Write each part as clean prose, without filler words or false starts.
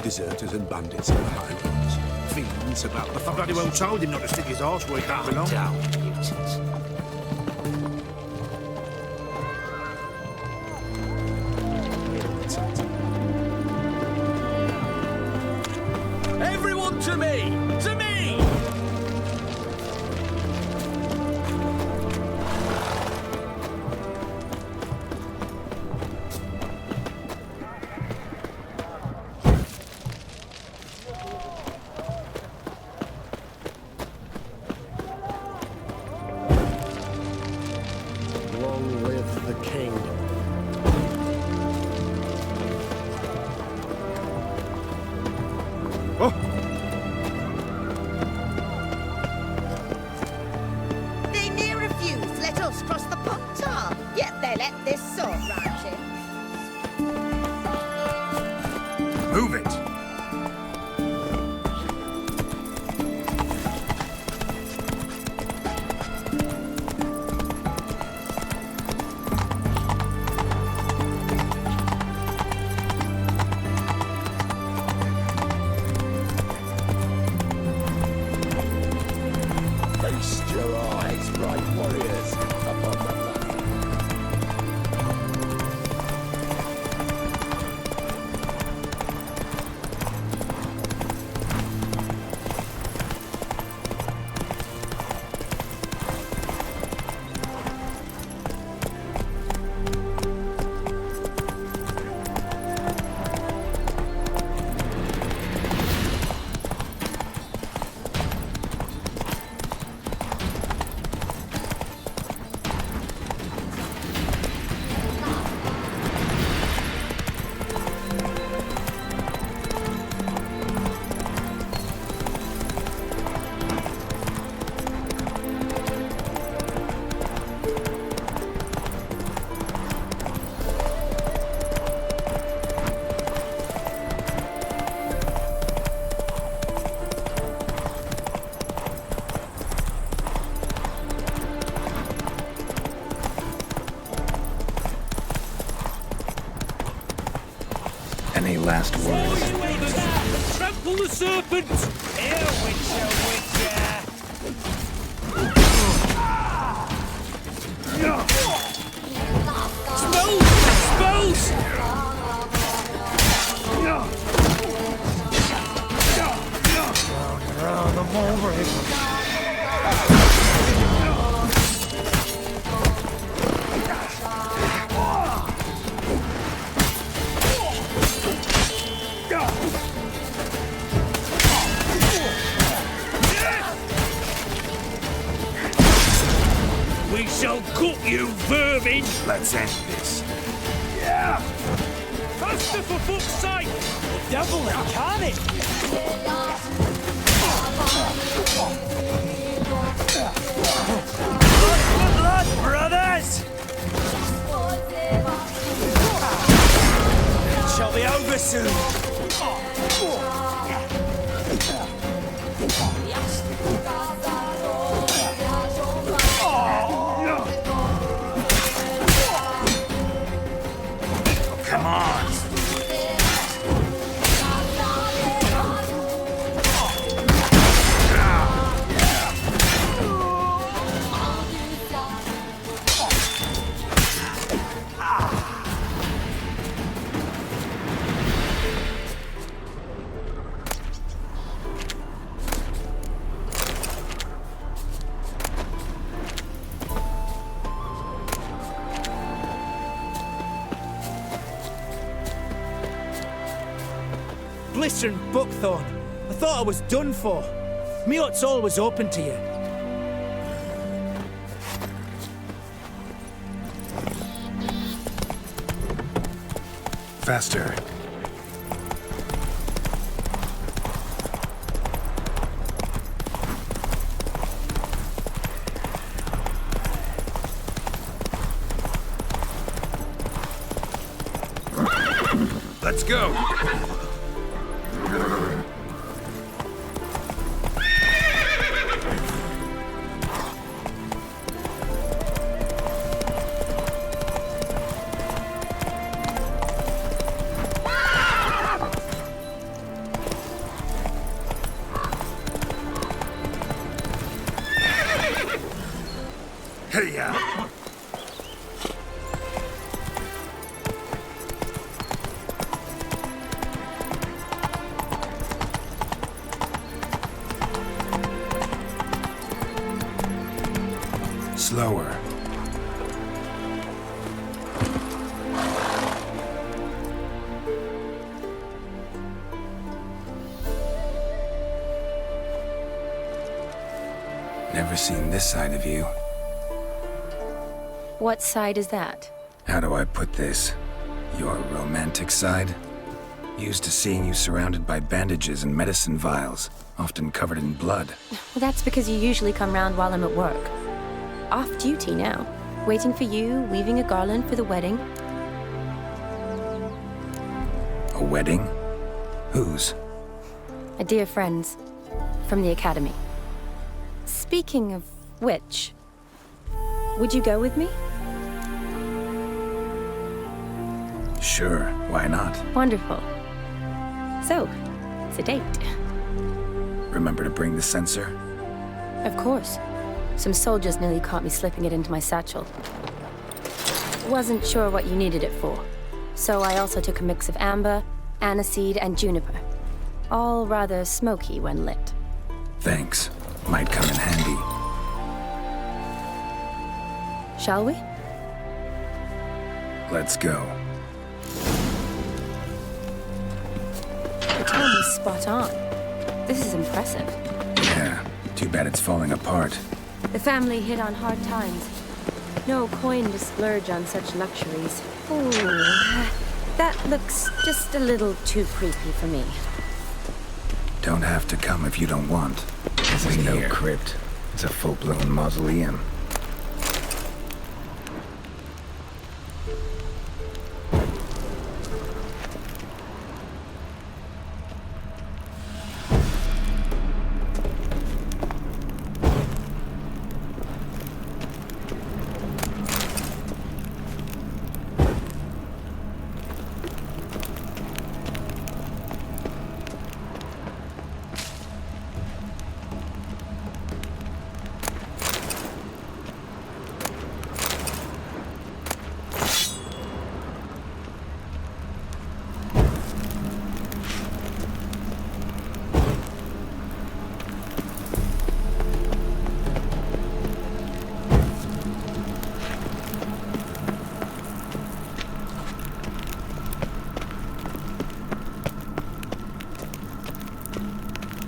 deserters and bandits in the highlands. Fiends about the forest. Bloody well told him not to stick his arse where he can't belong. Down, mutants. Everyone to me! To me! Long live the king. They near refuse let us cross the Poctar, yet they let this sword ranch in. Move it! Feast your eyes, bright warriors, upon the land. Any last words? Trample the serpent! Here, Witcher, Witcher! Spells! Spells! I'm over it. We shall cook you, vermin! Let's end this. Faster, for fuck's sake! The devil incarnate! Blood, brothers! It shall be over soon. Come on! Blistering buckthorn. I thought I was done for. Me hut's always open to you. Faster. Let's go! Slower. Never seen this side of you. What side is that? How do I put this? Your romantic side? Used to seeing you surrounded by bandages and medicine vials, often covered in blood. Well, that's because you usually come round while I'm at work. Off duty now. Waiting for you, weaving a garland for the wedding. A wedding? Whose? A dear friend's. From the academy. Speaking of which, would you go with me? Sure, why not? Wonderful. So, it's a date. Remember to bring the censer? Of course. Some soldiers nearly caught me slipping it into my satchel. Wasn't sure what you needed it for, so I also took a mix of amber, aniseed, and juniper. All rather smoky when lit. Thanks. Might come in handy. Shall we? Let's go. The town was spot on. This is impressive. Yeah, too bad it's falling apart. The family hit on hard times. No coin to splurge on such luxuries. Ooh, that looks just a little too creepy for me. Don't have to come if you don't want. This is no crypt. It's a full-blown mausoleum.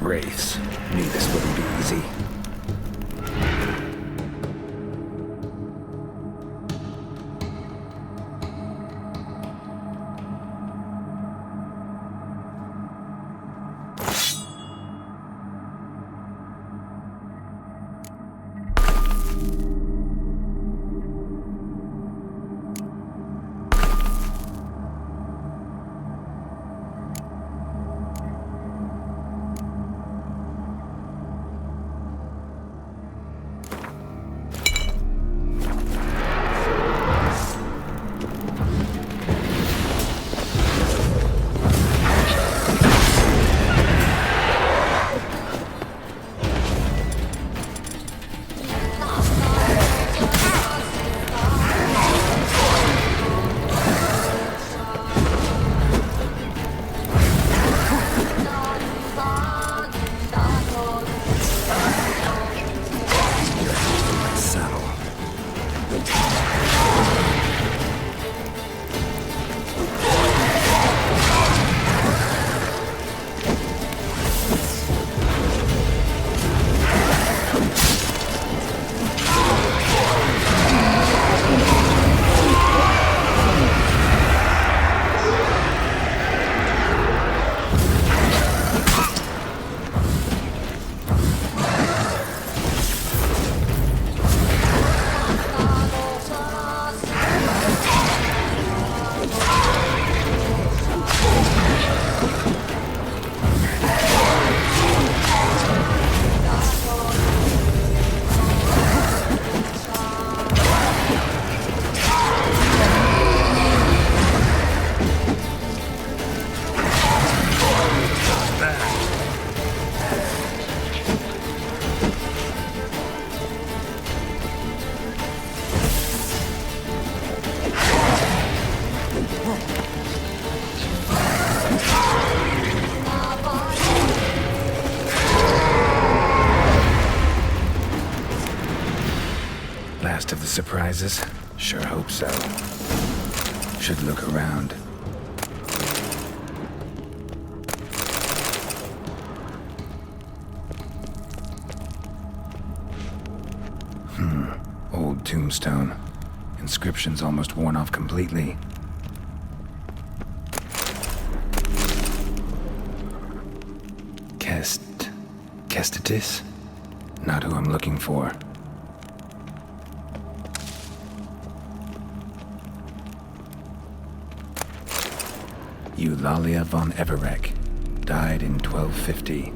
Wraiths. Knew this wouldn't be easy. surprises? Sure hope so. Should look around. Old tombstone. Inscription's almost worn off completely. Kestitis? Not who I'm looking for. Eulalia von Everec. Died in 1250.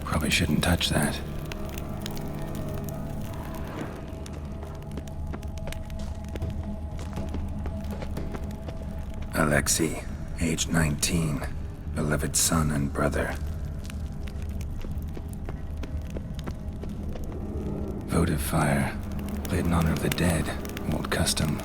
Probably shouldn't touch that. Alexei, age 19, beloved son and brother. Votive fire, lit in honor of the dead, old custom.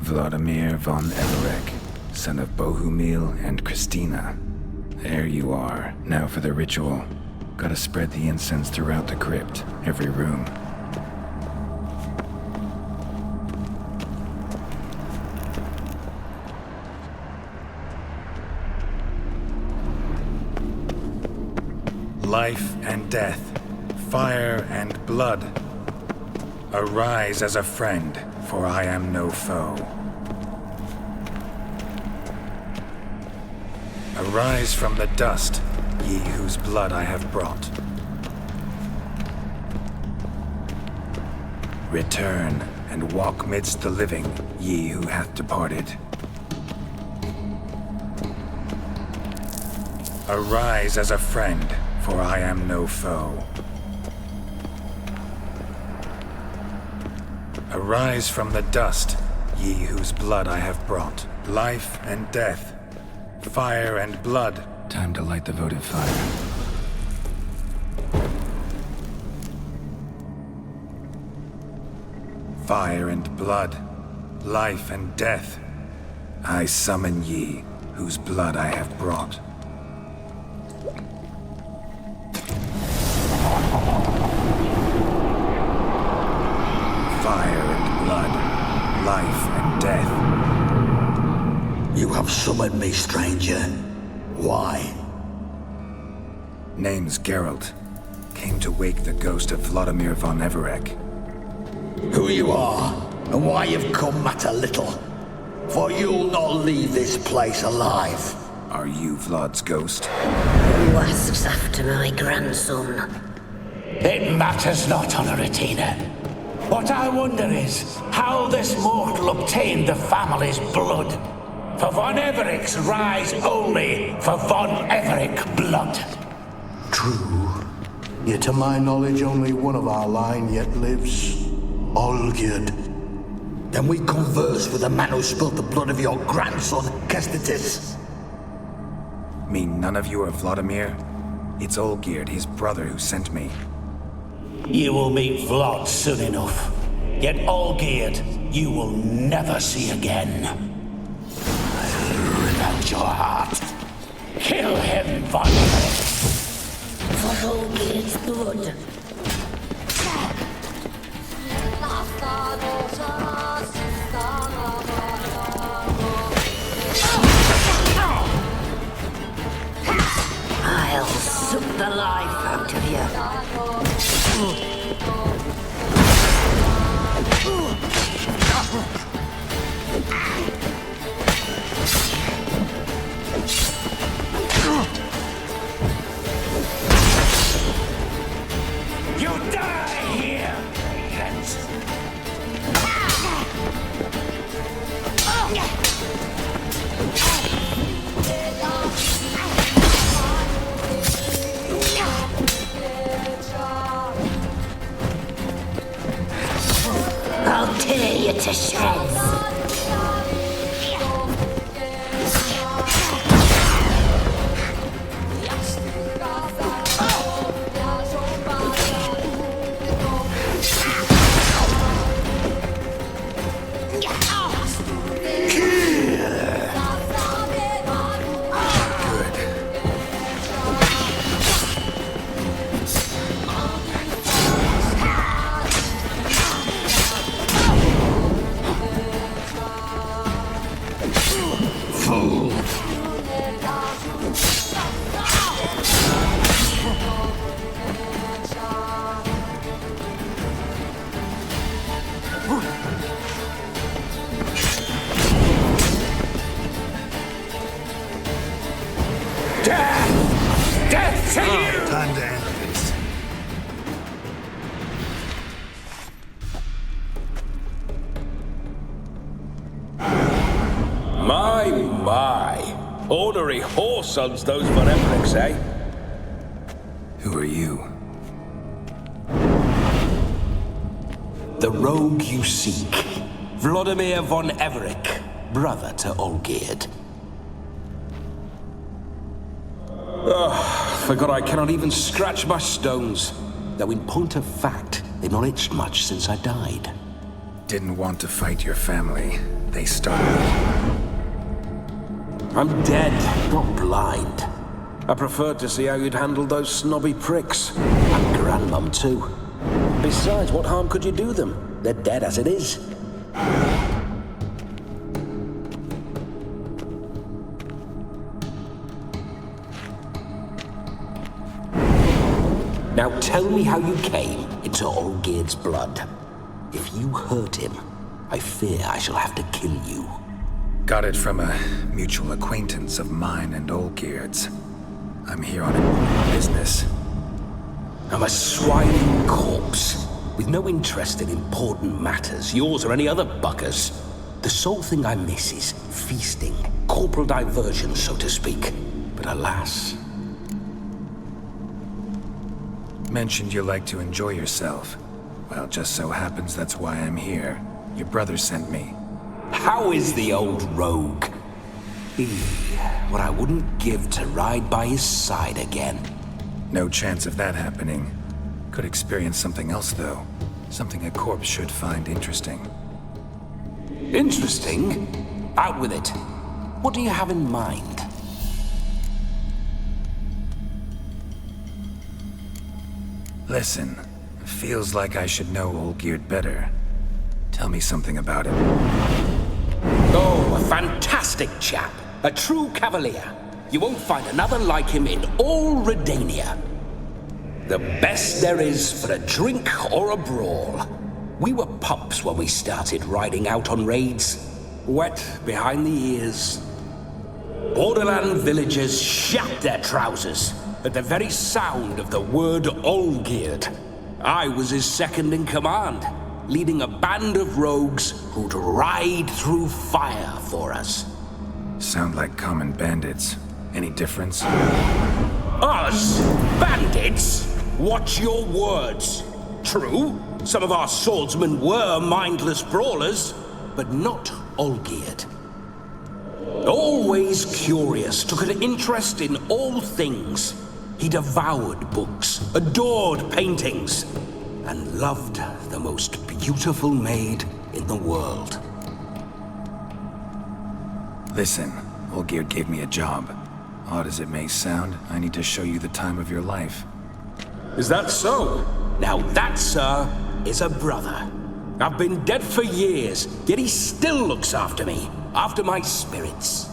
Vladimir von Everec, son of Bohumil and Christina. There you are. Now for the ritual. Gotta spread the incense throughout the crypt, every room. Life and death, fire and blood. Arise as a friend, for I am no foe. Arise from the dust, ye whose blood I have brought. Return and walk midst the living, ye who hath departed. Arise as a friend, for I am no foe. Arise from the dust, ye whose blood I have brought. Life and death, fire and blood. Time to light the votive fire. Fire and blood, life and death. I summon ye, whose blood I have brought. Fire and blood, life and death. You have summoned me, stranger. Why? Name's Geralt. Came to wake the ghost of Vladimir von Everec. Who you are, and why you've come matter little. For you'll not leave this place alive. Are you Vlad's ghost? Who asks after my grandson? It matters not, Honoratina. What I wonder is how this mortal obtained the family's blood. For von Everec's rise only for von Everec blood. True. Yet to my knowledge, only one of our line yet lives. Olgierd. Then we converse with the man who spilled the blood of your grandson, Kestitis. Mean none of you are Vladimir? It's Olgierd, his brother, who sent me. You will meet Vlad soon enough. Yet Olgierd, you will never see again. I'll rip out your heart. Kill him, von Everec. For Olgierd's blood. I'll suck the life out of you. You die here, Prince. I'll tear you to shreds. Death to you! Time to end this. My. Ornery whoresons those von Everecs, eh? Who are you? The rogue you seek. Vladimir von Everec, brother to Olgierd. Forgot I cannot even scratch my stones. Though in point of fact, they've not itched much since I died. Didn't want to fight your family. They started. I'm dead, not blind. I preferred to see how you'd handle those snobby pricks. And Grandmum, too. Besides, what harm could you do them? They're dead as it is. Now tell me how you came into Olgierd's blood. If you hurt him, I fear I shall have to kill you. Got it from a mutual acquaintance of mine and Olgierd's. I'm here on important business. I'm a swine corpse, with no interest in important matters, yours or any other buggers. The sole thing I miss is feasting, corporal diversion, so to speak. But alas... Mentioned you like to enjoy yourself. Well, just so happens that's why I'm here. Your brother sent me. How is the old rogue? What I wouldn't give to ride by his side again. No chance of that happening. Could experience something else, though. Something a corpse should find interesting. Interesting? Out with it. What do you have in mind? Listen, feels like I should know Olgierd better. Tell me something about him. Oh, a fantastic chap. A true cavalier. You won't find another like him in all Redania. The best there is for a drink or a brawl. We were pups when we started riding out on raids. Wet behind the ears. Borderland villagers shat their trousers at the very sound of the word Olgierd. I was his second in command, leading a band of rogues who'd ride through fire for us. Sound like common bandits. Any difference? Us? Bandits? Watch your words. True, some of our swordsmen were mindless brawlers, but not Olgierd. Always curious, took an interest in all things. He devoured books, adored paintings, and loved the most beautiful maid in the world. Listen, Olgierd gave me a job. Odd as it may sound, I need to show you the time of your life. Is that so? Now that, sir, is a brother. I've been dead for years, yet he still looks after me, after my spirits.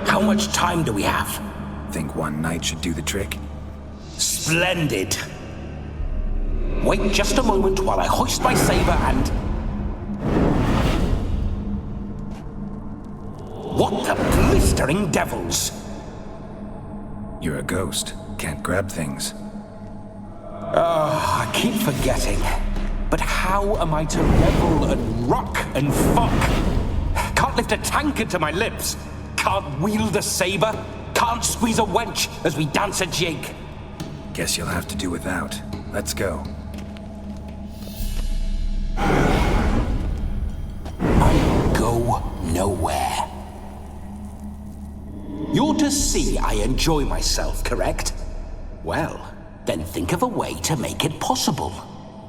How much time do we have? Think one night should do the trick? Splendid. Wait just a moment while I hoist my saber and... What the blistering devils? You're a ghost. Can't grab things. I keep forgetting. But how am I to revel and rock and fuck? Can't lift a tankard to my lips. Can't wield a saber. Can't squeeze a wench as we dance a jig. Guess you'll have to do without. Let's go. I go nowhere. You're to see I enjoy myself, correct? Well, then think of a way to make it possible.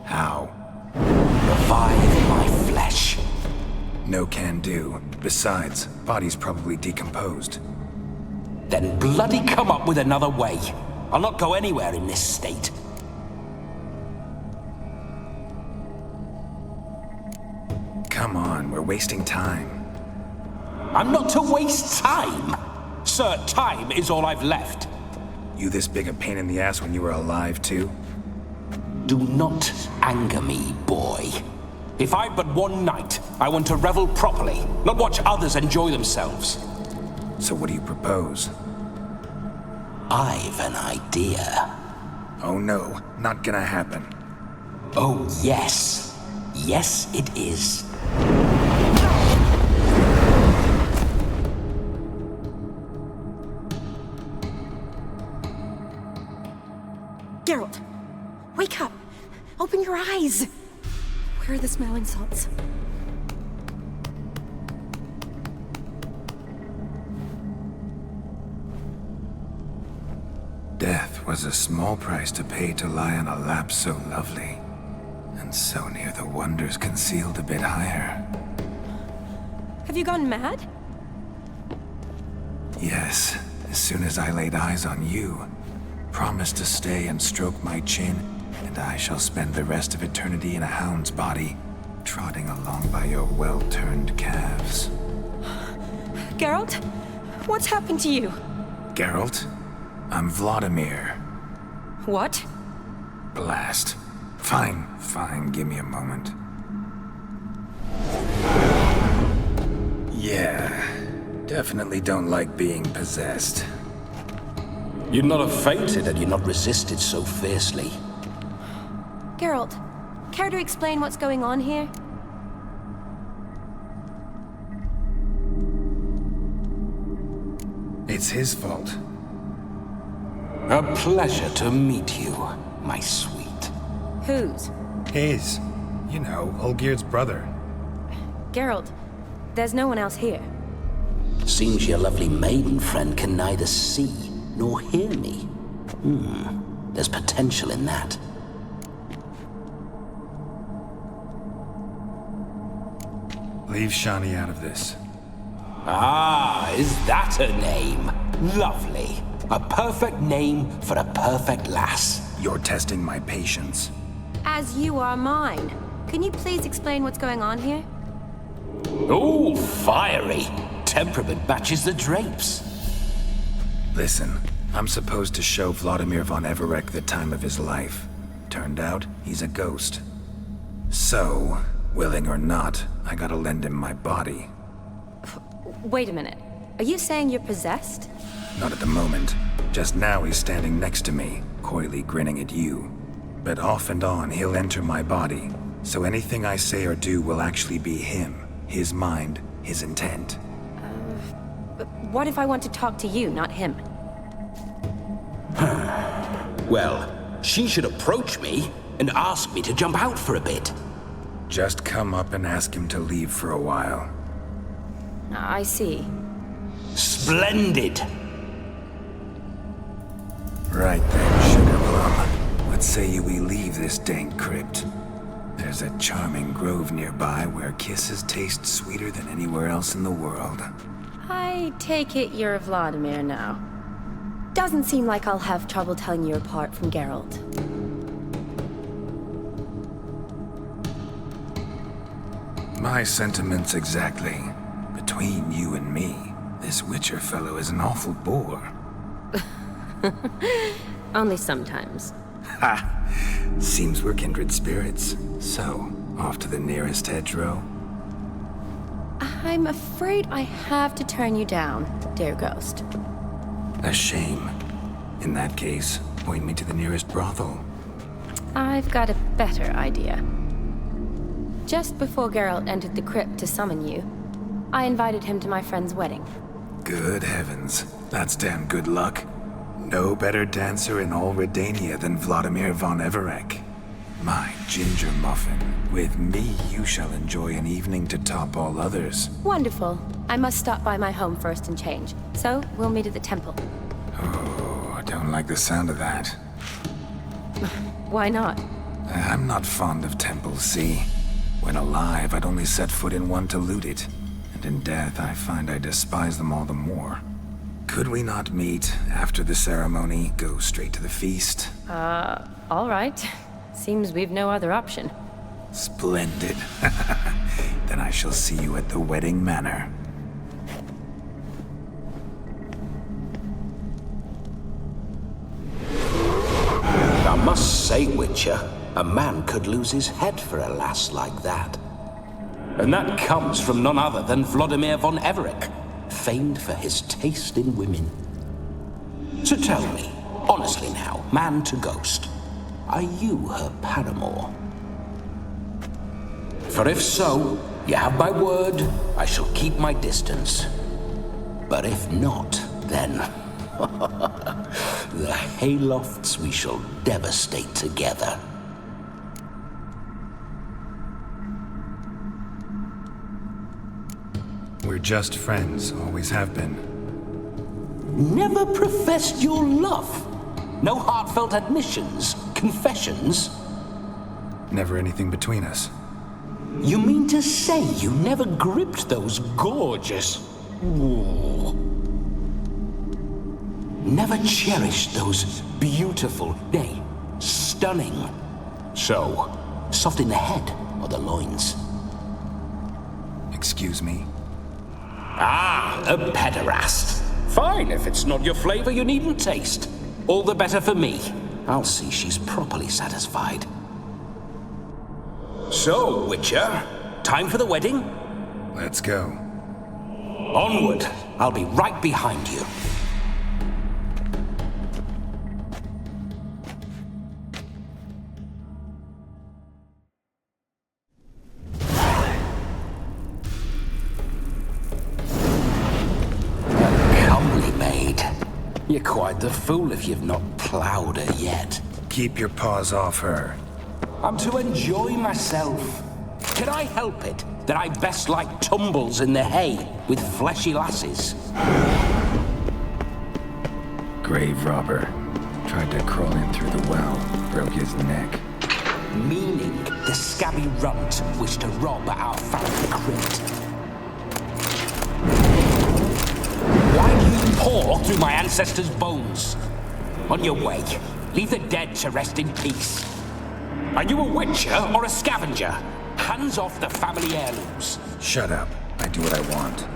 How? Revive my flesh. No can do. Besides, body's probably decomposed. Then bloody come up with another way. I'll not go anywhere in this state. Come on, we're wasting time. I'm not to waste time. Sir, time is all I've left. You this big a pain in the ass when you were alive, too? Do not anger me, boy. If I've but one night, I want to revel properly, not watch others enjoy themselves. So what do you propose? I've an idea. Oh no, not gonna happen. Oh yes. Yes, it is. Geralt, wake up! Open your eyes! Where are the smelling salts? Death was a small price to pay to lie on a lap so lovely, and so near the wonders concealed a bit higher. Have you gone mad? Yes, as soon as I laid eyes on you, promised to stay and stroke my chin, and I shall spend the rest of eternity in a hound's body, trotting along by your well-turned calves. Geralt? What's happened to you? Geralt? I'm Vladimir. What? Blast. Fine, give me a moment. Yeah, definitely don't like being possessed. You'd not have fainted had you not resisted so fiercely. Geralt, care to explain what's going on here? It's his fault. A pleasure to meet you, my sweet. Whose? His. You know, Olgierd's brother. Geralt, there's no one else here. Seems your lovely maiden friend can neither see nor hear me. There's potential in that. Leave Shani out of this. Ah, is that a name? Lovely. A perfect name for a perfect lass. You're testing my patience. As you are mine. Can you please explain what's going on here? Oh, fiery. Temperament matches the drapes. Listen, I'm supposed to show Vladimir von Everec the time of his life. Turned out, he's a ghost. So, willing or not, I gotta lend him my body. Wait a minute. Are you saying you're possessed? Not at the moment. Just now he's standing next to me, coyly grinning at you. But off and on, he'll enter my body. So anything I say or do will actually be him. His mind, his intent. But what if I want to talk to you, not him? Well, she should approach me and ask me to jump out for a bit. Just come up and ask him to leave for a while. I see. Splendid! Right then, Sugar Plum. What say you we leave this dank crypt? There's a charming grove nearby where kisses taste sweeter than anywhere else in the world. I take it you're Vladimir now. Doesn't seem like I'll have trouble telling you apart from Geralt. My sentiments exactly. Between you and me, this Witcher fellow is an awful bore. Only sometimes. Ha! Seems we're kindred spirits. So, off to the nearest hedgerow? I'm afraid I have to turn you down, dear ghost. A shame. In that case, point me to the nearest brothel. I've got a better idea. Just before Geralt entered the crypt to summon you, I invited him to my friend's wedding. Good heavens. That's damn good luck. No better dancer in all Redania than Vladimir von Everec. My ginger muffin. With me, you shall enjoy an evening to top all others. Wonderful. I must stop by my home first and change. So, we'll meet at the temple. Oh, I don't like the sound of that. Why not? I'm not fond of temples, see? When alive, I'd only set foot in one to loot it. And in death, I find I despise them all the more. Could we not meet after the ceremony, go straight to the feast? All right. Seems we've no other option. Splendid. Then I shall see you at the wedding manor. I must say, Witcher, a man could lose his head for a lass like that. And that comes from none other than Vladimir von Everec, famed for his taste in women. So tell me, honestly now, man to ghost, are you her paramour? For if so, you have my word, I shall keep my distance. But if not, then the haylofts we shall devastate together. We're just friends, always have been. Never professed your love? No heartfelt admissions, confessions? Never anything between us. You mean to say you never gripped those gorgeous... Ooh. Never cherished those beautiful, nay, stunning... So, soft in the head or the loins? Excuse me? Ah, a pederast. Fine, if it's not your flavor, you needn't taste. All the better for me. I'll see she's properly satisfied. So, Witcher, time for the wedding? Let's go. Onward. I'll be right behind you. You're quite the fool if you've not ploughed her yet. Keep your paws off her. I'm to enjoy myself. Can I help it that I best like tumbles in the hay with fleshy lasses? Grave robber. Tried to crawl in through the well, broke his neck. Meaning the scabby runt wished to rob our family crypt. Why do you paw through my ancestors' bones? On your way, leave the dead to rest in peace. Are you a witcher or a scavenger? Hands off the family heirlooms. Shut up. I do what I want.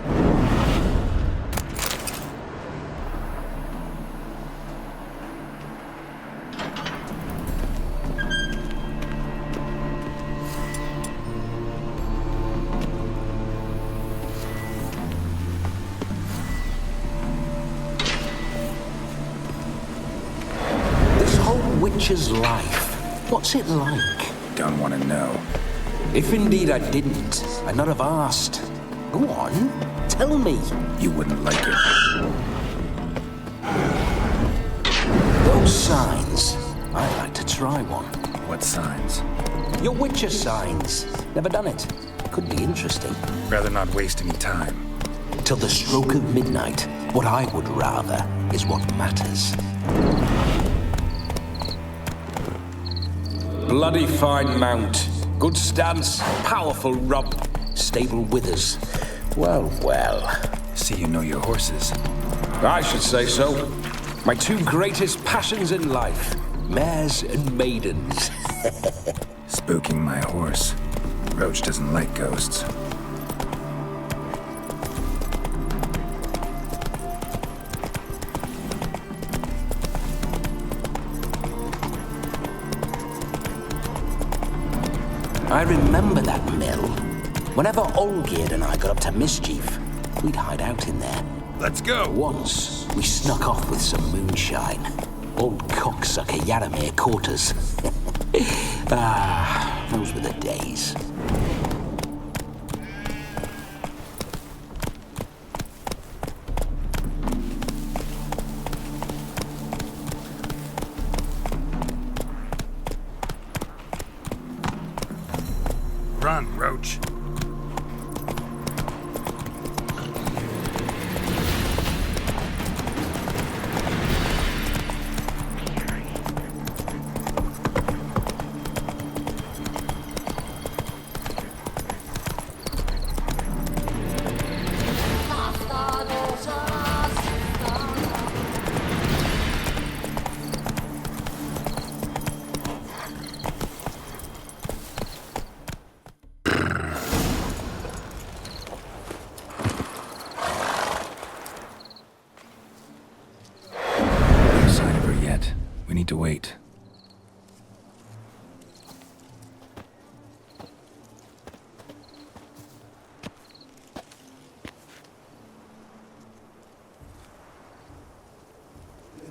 Witcher's life. What's it like? Don't want to know. If indeed I didn't, I'd not have asked. Go on, tell me. You wouldn't like it. Those signs. I'd like to try one. What signs? Your Witcher signs. Never done it. Could be interesting. Rather not waste any time. Till the stroke of midnight, what I would rather is what matters. Bloody fine mount. Good stance, powerful rub, stable withers. Well, well. See you know your horses. I should say so. My two greatest passions in life, mares and maidens. Spooking my horse. Roach doesn't like ghosts. I remember that mill. Whenever Olgierd and I got up to mischief, we'd hide out in there. Let's go! Once, we snuck off with some moonshine. Old cocksucker Yaramir caught us. Those were the days. Run, Roach. We need to wait.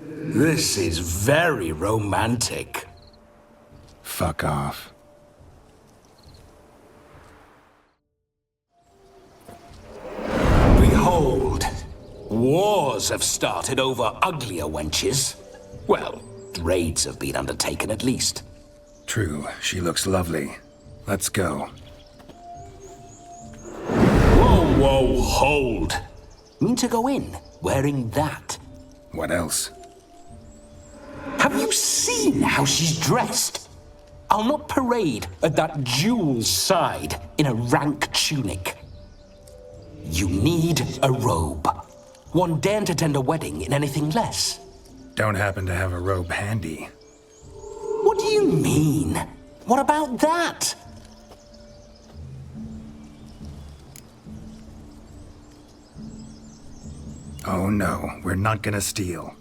This is very romantic. Fuck off. Behold, wars have started over uglier wenches. Well, raids have been undertaken at least. True, she looks lovely. Let's go. Whoa, hold. Mean to go in, wearing that? What else? Have you seen how she's dressed? I'll not parade at that jewel's side in a rank tunic. You need a robe. One daren't attend a wedding in anything less. Don't happen to have a robe handy. What do you mean? What about that? Oh no, we're not gonna steal.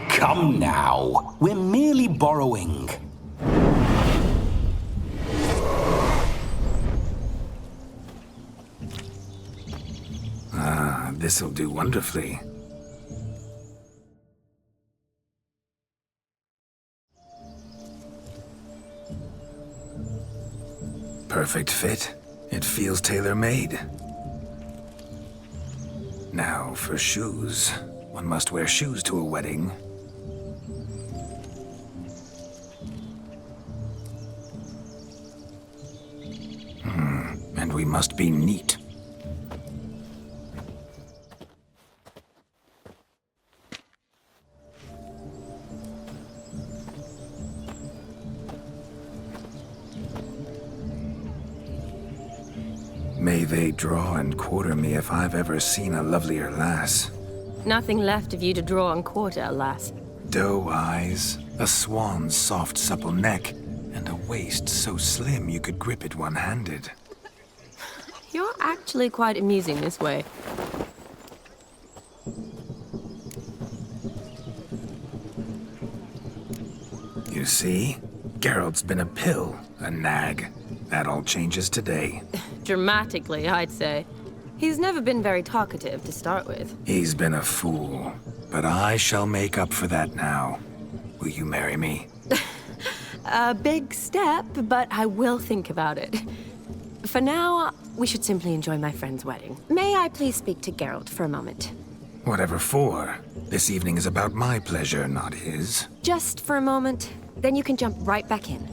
Come now, we're merely borrowing. This'll do wonderfully. Perfect fit. It feels tailor-made. Now, for shoes. One must wear shoes to a wedding. And we must be neat. May they draw and quarter me if I've ever seen a lovelier lass. Nothing left of you to draw and quarter, alas. Doe eyes, a swan's soft supple neck, and a waist so slim you could grip it one-handed. You're actually quite amusing this way. You see? Geralt's been a pill, a nag. That all changes today. Dramatically, I'd say. He's never been very talkative to start with. He's been a fool, but I shall make up for that now. Will you marry me? A big step, but I will think about it. For now, we should simply enjoy my friend's wedding. May I please speak to Geralt for a moment? Whatever for. This evening is about my pleasure, not his. Just for a moment, then you can jump right back in.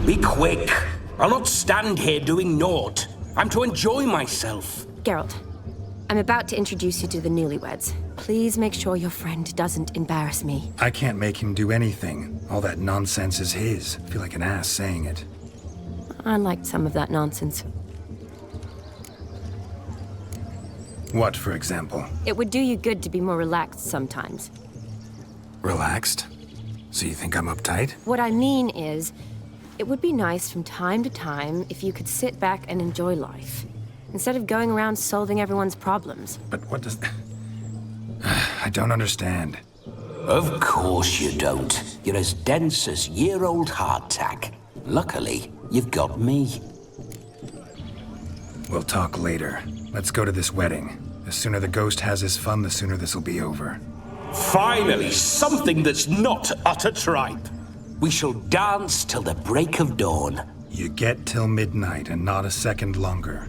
Be quick. I'll not stand here doing naught. I'm to enjoy myself. Geralt, I'm about to introduce you to the newlyweds. Please make sure your friend doesn't embarrass me. I can't make him do anything. All that nonsense is his. I feel like an ass saying it. I liked some of that nonsense. What, for example? It would do you good to be more relaxed sometimes. Relaxed? So you think I'm uptight? What I mean is, it would be nice from time to time if you could sit back and enjoy life, instead of going around solving everyone's problems. But what does... I don't understand. Of course you don't. You're as dense as year-old hardtack. Luckily, you've got me. We'll talk later. Let's go to this wedding. The sooner the ghost has his fun, the sooner this'll be over. Finally, something that's not utter tripe. We shall dance till the break of dawn. You get till midnight and not a second longer.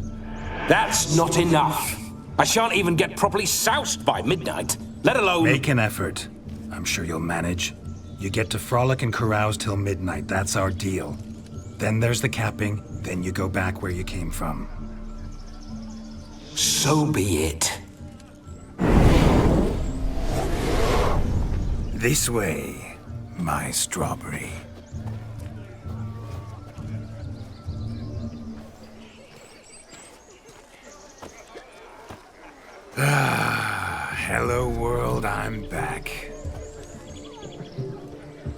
That's not enough. I shan't even get properly soused by midnight, let alone... Make an effort. I'm sure you'll manage. You get to frolic and carouse till midnight, that's our deal. Then there's the capping, then you go back where you came from. So be it. This way, my strawberry. Hello world, I'm back.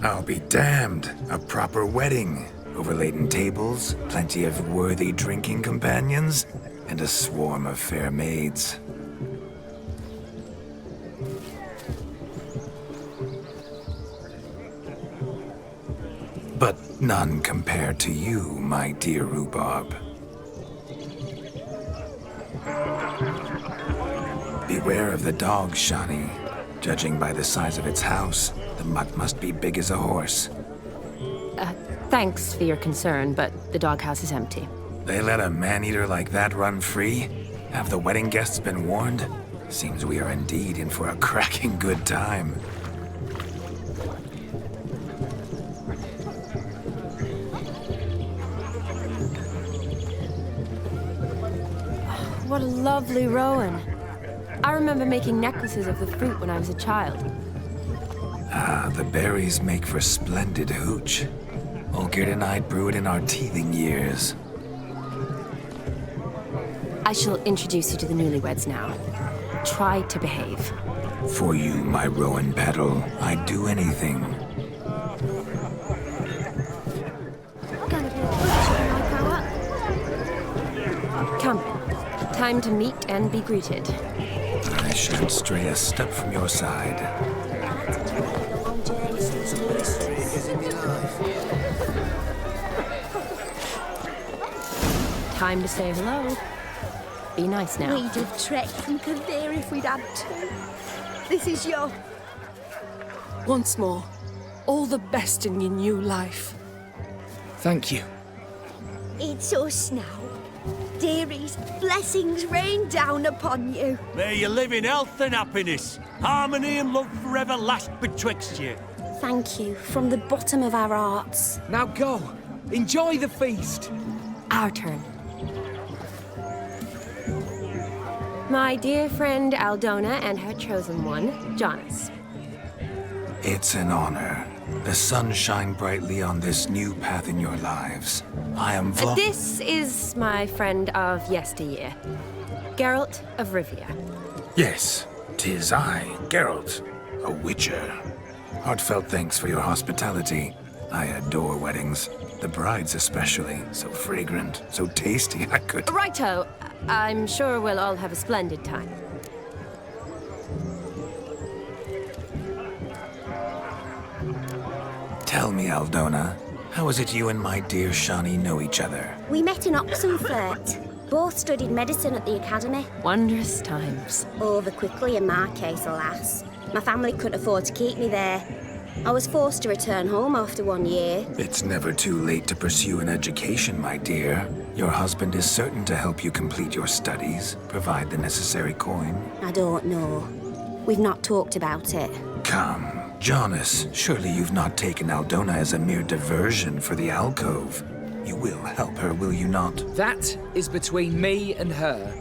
I'll be damned. A proper wedding. Overladen tables, plenty of worthy drinking companions, and a swarm of fair maids. But none compared to you, my dear rhubarb. Beware of the dog, Shani. Judging by the size of its house, the mutt must be big as a horse. Thanks for your concern, but the doghouse is empty. They let a man-eater like that run free? Have the wedding guests been warned? Seems we are indeed in for a cracking good time. What a lovely rowan. I remember making necklaces of the fruit when I was a child. Ah, the berries make for splendid hooch. Olgierd and I brew it in our teething years. I shall introduce you to the newlyweds now. Try to behave. For you, my rowan petal, I'd do anything. Come. Time to meet and be greeted. I shan't stray a step from your side. Time to say hello. Be nice now. We'd have trekked from Kavir if we'd had to. This is your... Once more, all the best in your new life. Thank you. It's us now. Dearies, blessings rain down upon you. May you live in health and happiness. Harmony and love forever last betwixt you. Thank you, from the bottom of our hearts. Now go. Enjoy the feast. Our turn. My dear friend Aldona and her chosen one, Jonas. It's an honor. The sun shine brightly on this new path in your lives. I am This is my friend of yesteryear, Geralt of Rivia. Yes, 'tis I, Geralt, a witcher. Heartfelt thanks for your hospitality. I adore weddings. The brides especially. So fragrant, so tasty, I could... Righto. I'm sure we'll all have a splendid time. Tell me, Aldona, how is it you and my dear Shani know each other? We met in Oxenfurt. Both studied medicine at the academy. Wondrous times. Over quickly in my case, alas. My family couldn't afford to keep me there. I was forced to return home after 1 year. It's never too late to pursue an education, my dear. Your husband is certain to help you complete your studies, provide the necessary coin. I don't know. We've not talked about it. Come, Jonas, surely you've not taken Aldona as a mere diversion for the alcove. You will help her, will you not? That is between me and her.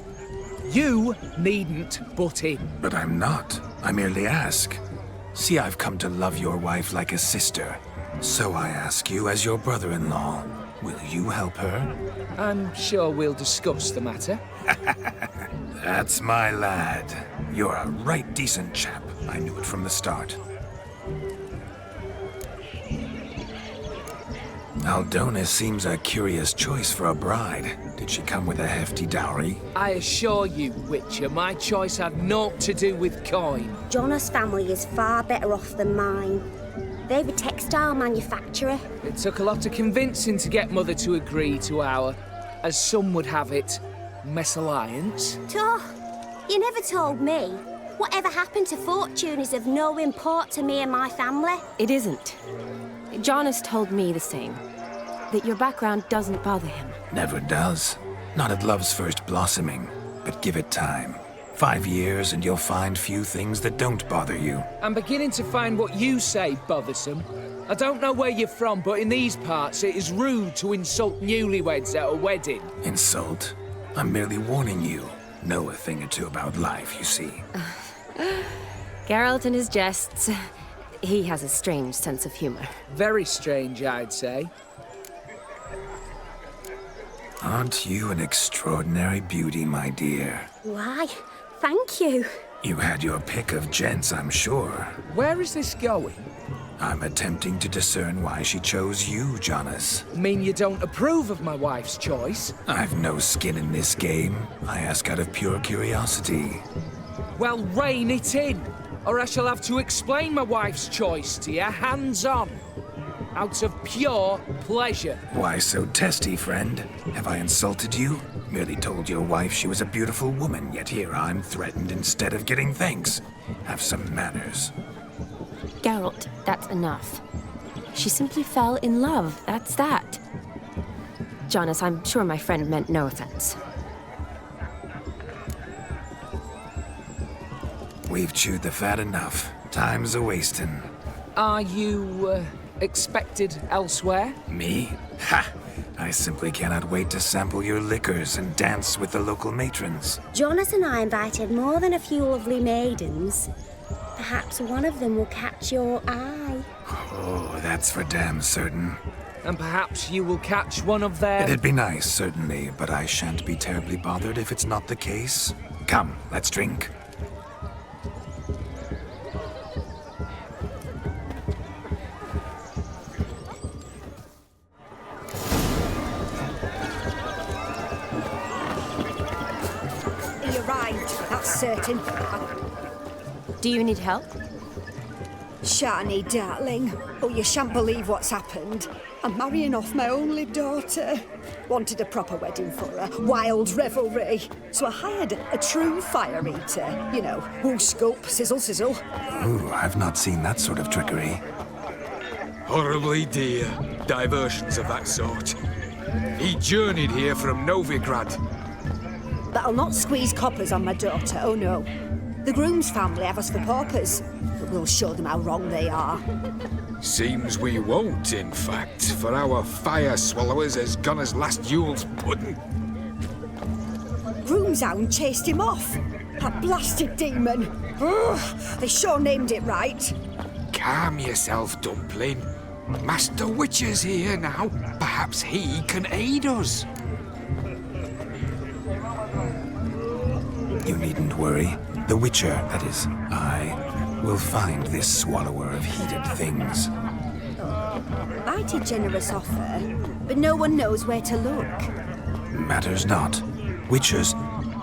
You needn't butt in. But I'm not. I merely ask. See, I've come to love your wife like a sister. So I ask you as your brother-in-law, will you help her? I'm sure we'll discuss the matter. That's my lad. You're a right decent chap. I knew it from the start. Aldonis seems a curious choice for a bride. Did she come with a hefty dowry? I assure you, Witcher, my choice had naught to do with coin. Jonas' family is far better off than mine. They're a textile manufacturer. It took a lot of convincing to get Mother to agree to our, as some would have it, mesalliance. You never told me. Whatever happened to fortune is of no import to me and my family. It isn't. Jonas told me the same. That your background doesn't bother him. Never does. Not at love's first blossoming. But give it time. 5 years and you'll find few things that don't bother you. I'm beginning to find what you say bothersome. I don't know where you're from, but in these parts it is rude to insult newlyweds at a wedding. Insult? I'm merely warning you. Know a thing or two about life, you see. Geralt and his jests. He has a strange sense of humor. Very strange, I'd say. Aren't you an extraordinary beauty, my dear? Why, thank you. You had your pick of gents, I'm sure. Where is this going? I'm attempting to discern why she chose you, Jonas. Mean you don't approve of my wife's choice? I've no skin in this game. I ask out of pure curiosity. Well, rein it in, or I shall have to explain my wife's choice to you hands-on. Out of pure pleasure. Why so testy, friend? Have I insulted you? Merely told your wife she was a beautiful woman, yet here I'm threatened instead of getting thanks. Have some manners. Geralt, that's enough. She simply fell in love, that's that. Jonas, I'm sure my friend meant no offense. We've chewed the fat enough. Time's a-wasting. Are you, expected elsewhere? Me? Ha! I simply cannot wait to sample your liquors and dance with the local matrons. Jonas and I invited more than a few lovely maidens. Perhaps one of them will catch your eye. Oh, that's for damn certain. And perhaps you will catch one of their... It'd be nice, certainly, but I shan't be terribly bothered if it's not the case. Come, let's drink. He arrived, that's certain. Do you need help? Shani, darling. Oh, you shan't believe what's happened. I'm marrying off my only daughter. Wanted a proper wedding for her, wild revelry. So I hired a true fire eater. You know, whoosh, scope, sizzle, sizzle. Ooh, I've not seen that sort of trickery. Horribly dear diversions of that sort. He journeyed here from Novigrad. But I'll not squeeze coppers on my daughter, oh no. The groom's family have us for paupers, but we'll show them how wrong they are. Seems we won't, in fact, for our fire swallowers has gone as last Yule's pudding. Groom's hound chased him off. That blasted demon. Ugh, they sure named it right. Calm yourself, Dumpling. Master Witcher's here now. Perhaps he can aid us. You needn't worry. The Witcher, that is, I, will find this swallower of heated things. Mighty generous offer, but no one knows where to look. Matters not. Witchers,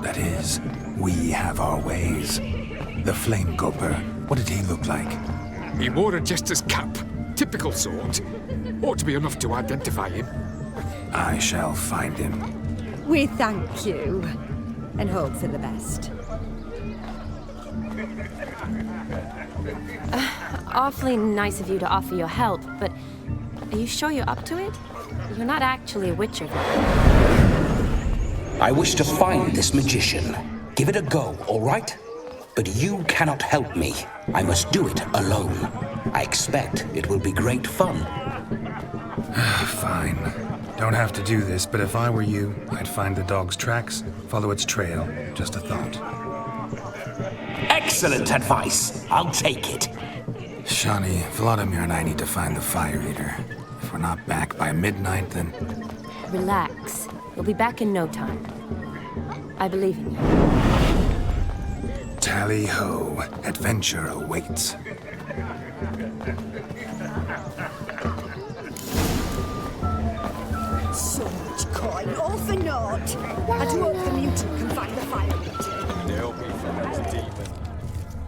that is, we have our ways. The Flame Gulper, what did he look like? He wore a jester's cap. Typical sort. Ought to be enough to identify him. I shall find him. We thank you, and hope for the best. Awfully nice of you to offer your help, but are you sure you're up to it? You're not actually a witcher. I wish to find this magician. Give it a go, all right? But you cannot help me. I must do it alone. I expect it will be great fun. Fine. Don't have to do this, but if I were you, I'd find the dog's tracks, follow its trail. Just a thought. Excellent advice. I'll take it. Shani, Vladimir and I need to find the fire eater. If we're not back by midnight, then... Relax. You'll be back in no time. I believe in you. Tally-ho, adventure awaits. So much coin, all for naught. I do hope the mutant can find the fire meter. They'll be fine, demon.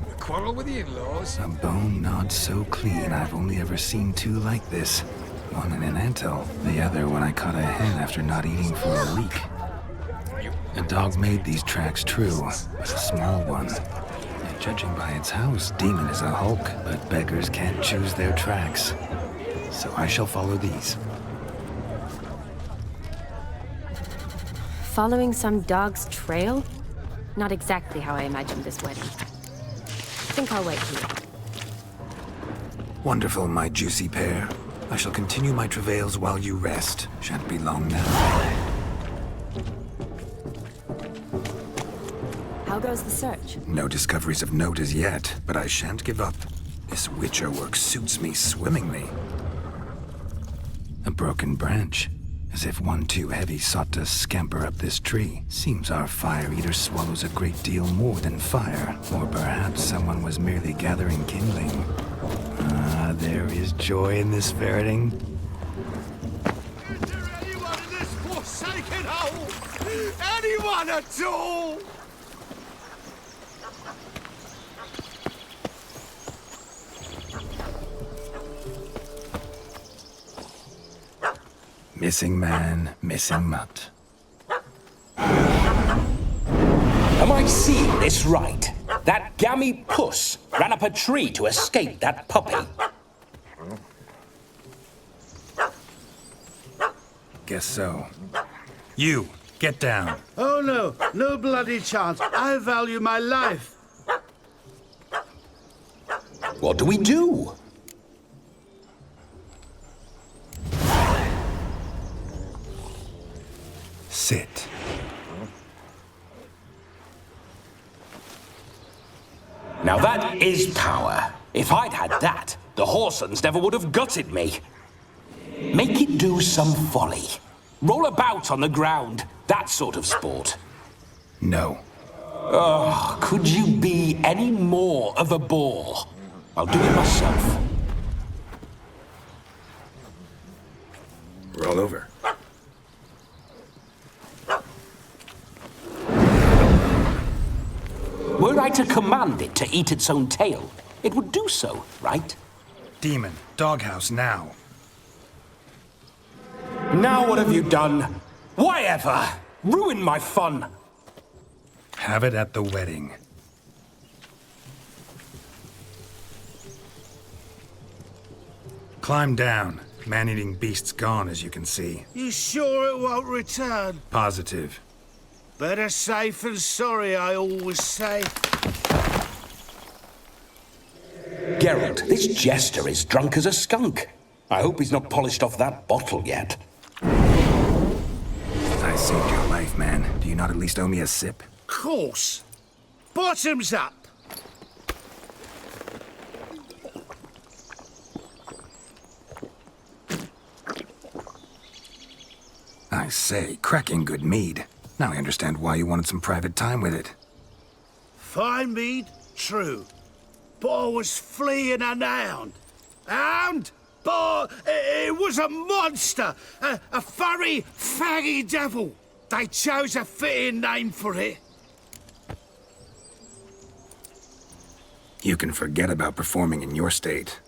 A quarrel with the in-laws? A bone not so clean I've only ever seen two like this. One in an anthill, the other when I caught a hen after not eating for a week. A dog made these tracks true, but a small one. And judging by its house, Demon is a hulk, but beggars can't choose their tracks. So I shall follow these. Following some dog's trail? Not exactly how I imagined this wedding. Think I'll wait here. Wonderful, my juicy pair. I shall continue my travails while you rest. Shan't be long now. How goes the search? No discoveries of note as yet, but I shan't give up. This witcher work suits me swimmingly. A broken branch, as if one too heavy sought to scamper up this tree. Seems our fire eater swallows a great deal more than fire, or perhaps someone was merely gathering kindling. Ah, there is joy in this ferreting. Is there anyone in this forsaken hole? Anyone at all? Missing man, missing mutt. Am I seeing this right? That gammy puss ran up a tree to escape that puppy. Guess so. You, get down. Oh no, no bloody chance. I value my life. What do we do? Sit. Now that is power. If I'd had that, the Horsons never would have gutted me. Make it do some folly. Roll about on the ground. That sort of sport. No. Oh, could you be any more of a bore? I'll do it myself. Roll over. Were I to command it to eat its own tail, it would do so, right? Demon, doghouse now. Now what have you done? Why ever? Ruin my fun. Have it at the wedding. Climb down. Man-eating beast's gone, as you can see. You sure it won't return? Positive. Better safe than sorry, I always say. Geralt, this jester is drunk as a skunk. I hope he's not polished off that bottle yet. I saved your life, man. Do you not at least owe me a sip? Course. Bottoms up. I say, cracking good mead. Now I understand why you wanted some private time with it. Fine mead, true. But I was fleeing a hound. Hound? But it was a monster. A furry, faggy devil. They chose a fitting name for it. You can forget about performing in your state.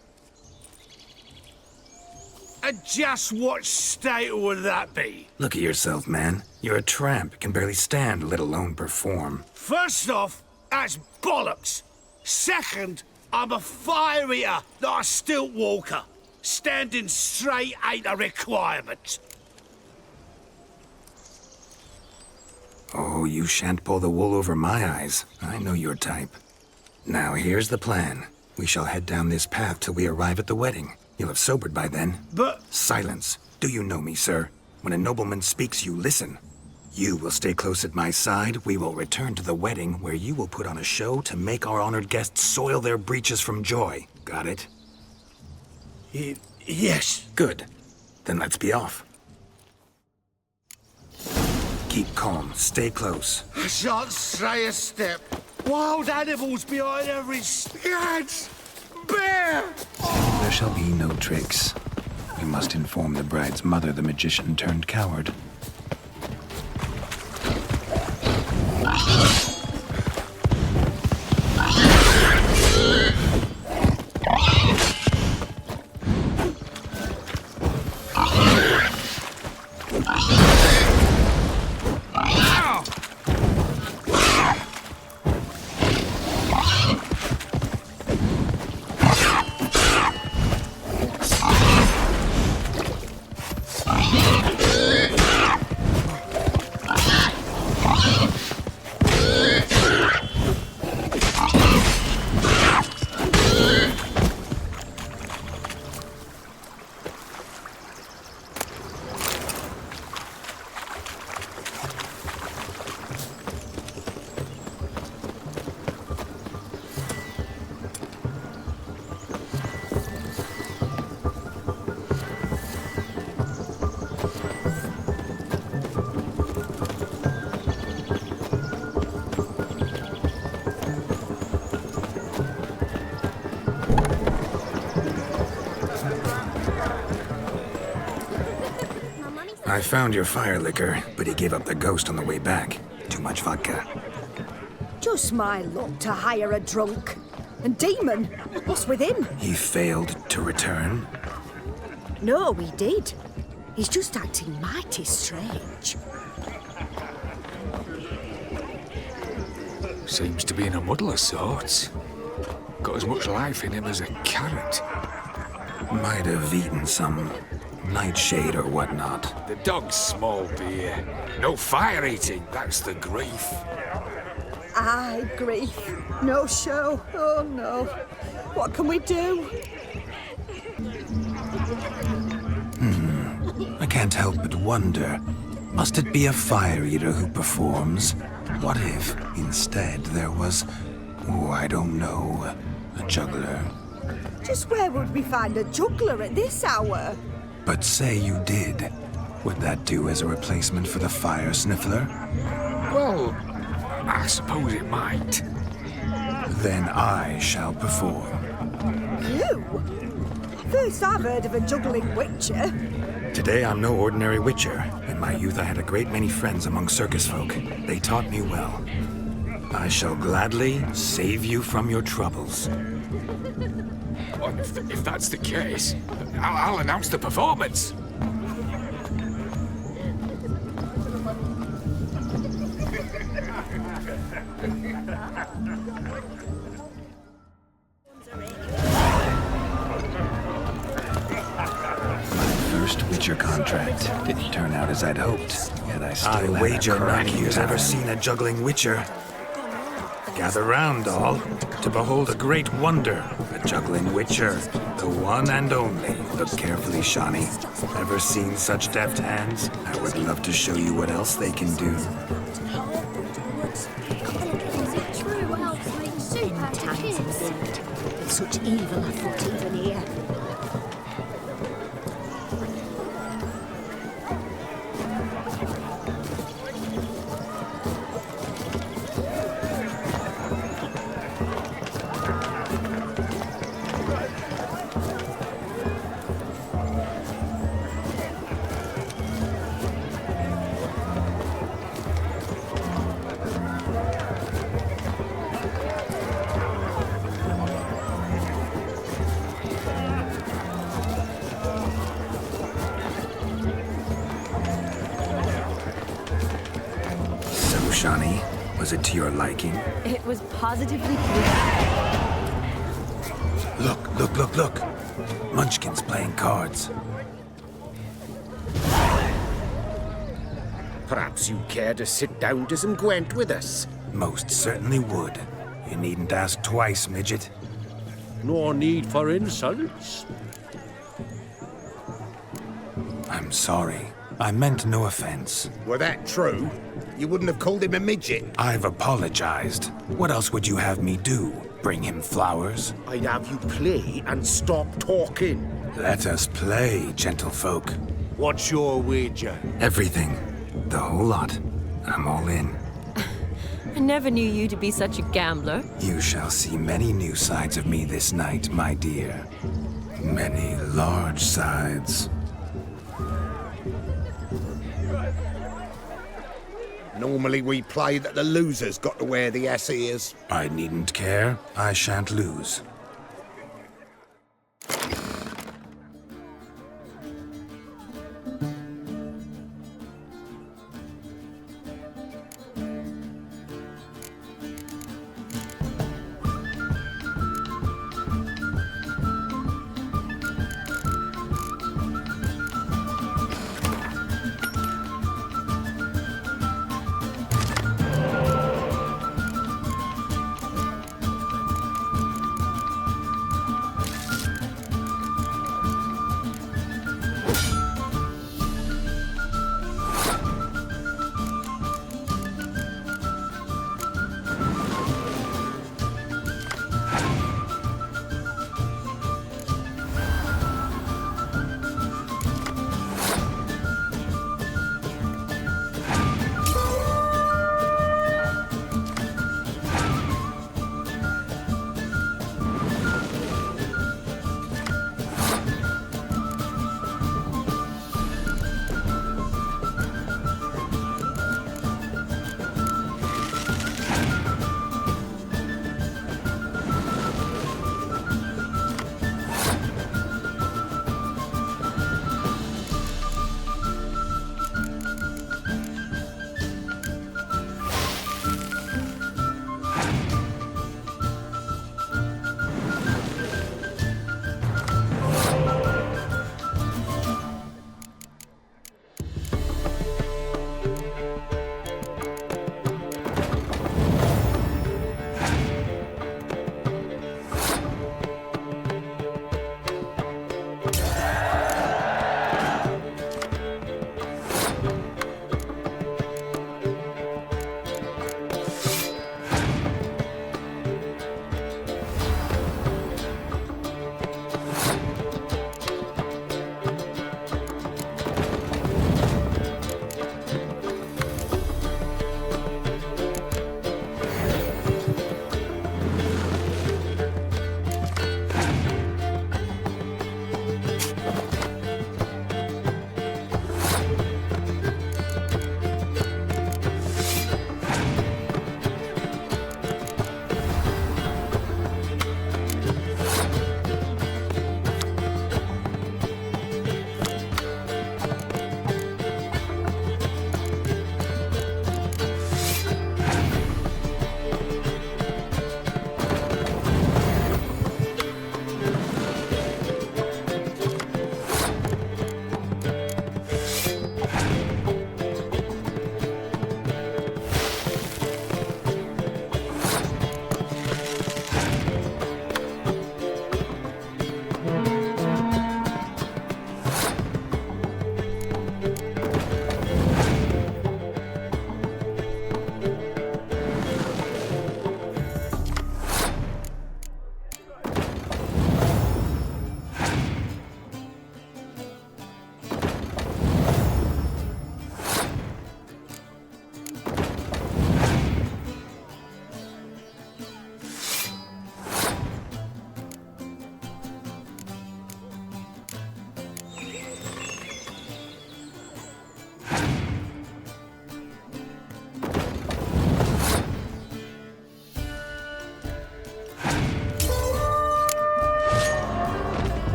And just what state would that be? Look at yourself, man. You're a tramp, can barely stand, let alone perform. First off, that's bollocks. Second, I'm a fire eater, not a stilt walker. Standing straight ain't a requirement. Oh, you shan't pull the wool over my eyes. I know your type. Now, here's the plan. We shall head down this path till we arrive at the wedding. You'll have sobered by then. But... Silence. Do you know me, sir? When a nobleman speaks, you listen. You will stay close at my side. We will return to the wedding, where you will put on a show to make our honored guests soil their breeches from joy. Got it? Yes. Good. Then let's be off. Keep calm. Stay close. I shan't stray a step. Wild animals behind every stance! Bear! There shall be no tricks. We must inform the bride's mother the magician turned coward. I found your fire liquor, but he gave up the ghost on the way back. Too much vodka. Just my luck to hire a drunk. And Demon, what's with him? He failed to return. No, he did. He's just acting mighty strange. Seems to be in a muddle of sorts. Got as much life in him as a carrot. Might have eaten some nightshade or whatnot. The dog's small beer. No fire eating, that's the grief. Aye, grief. No show. Oh no. What can we do? I can't help but wonder. Must it be a fire eater who performs? What if, instead, there was... oh, I don't know. A juggler. Just where would we find a juggler at this hour? But say you did. Would that do as a replacement for the fire sniffler? Well, I suppose it might. Then I shall perform. You? First I've heard of a juggling witcher. Today I'm no ordinary witcher. In my youth I had a great many friends among circus folk. They taught me well. I shall gladly save you from your troubles. Well, if that's the case, I'll announce the performance. First Witcher contract. Didn't turn out as I'd hoped, yet I still wager none of you've ever seen a juggling Witcher. Gather round, all, to behold a great wonder, a juggling Witcher, the one and only. Look carefully, Shawnee. Ever seen such deft hands? I would love to show you what else they can do. Such evil afoot even here. Shawnee, was it to your liking? It was positively beautiful. Look. Munchkin's playing cards. Perhaps you care to sit down to some Gwent with us? Most certainly would. You needn't ask twice, midget. No need for insults. I'm sorry. I meant no offense. Were that true, you wouldn't have called him a midget. I've apologized. What else would you have me do? Bring him flowers? I'd have you play and stop talking. Let us play, gentlefolk. What's your wager? Everything. The whole lot. I'm all in. I never knew you to be such a gambler. You shall see many new sides of me this night, my dear. Many large sides. Normally we play that the loser's got to wear the ass ears. I needn't care. I shan't lose.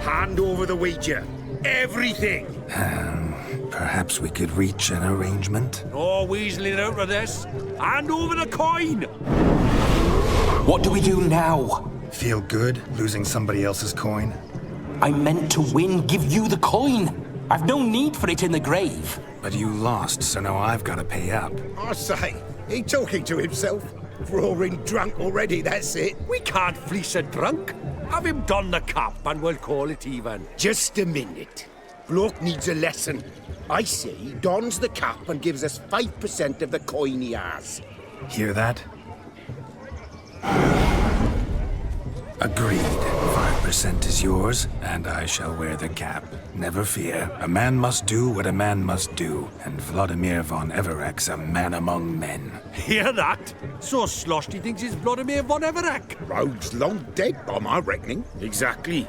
Hand over the wager. Everything. Perhaps we could reach an arrangement? No weaseling out of this. Hand over the coin. What do we do now? Feel good losing somebody else's coin? I meant to win, give you the coin. I've no need for it in the grave. But you lost, so now I've got to pay up. I say, he talking to himself. Roaring drunk already, that's it. We can't fleece a drunk. Have him don the cap and we'll call it even. Just a minute. Bloke needs a lesson. I say he dons the cap and gives us 5% of the coin he has. Hear that? Agreed. 5%. 1% is yours, and I shall wear the cap. Never fear. A man must do what a man must do, and Vladimir von Everec's a man among men. Hear that? So sloshed he thinks he's Vladimir von Everec. Rogue's long dead by my reckoning. Exactly.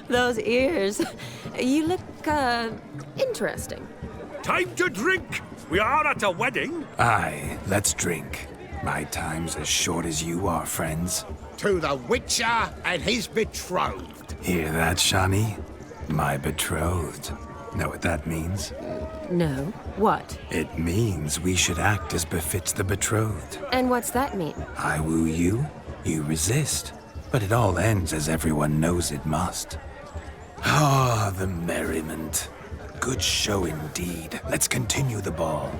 Those ears. You look, interesting. Time to drink! We are at a wedding. Aye, let's drink. My time's as short as you are, friends. To the Witcher and his betrothed. Hear that, Shani? My betrothed. Know what that means? No. What? It means we should act as befits the betrothed. And what's that mean? I woo you, you resist. But it all ends as everyone knows it must. Ah, the merriment. Good show indeed. Let's continue the ball.